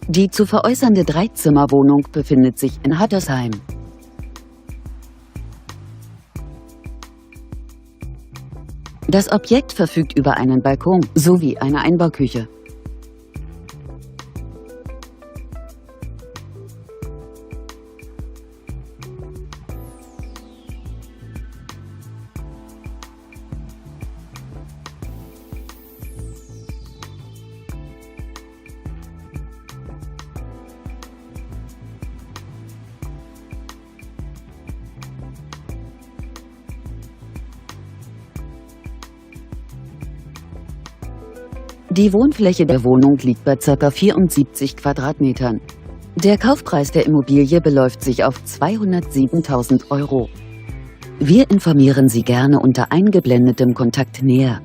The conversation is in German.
Die zu veräußernde Dreizimmerwohnung befindet sich in Hattersheim. Das Objekt verfügt über einen Balkon sowie eine Einbauküche. Die Wohnfläche der Wohnung liegt bei ca. 74 Quadratmetern. Der Kaufpreis der Immobilie beläuft sich auf 207.000 €. Wir informieren Sie gerne unter eingeblendetem Kontakt näher.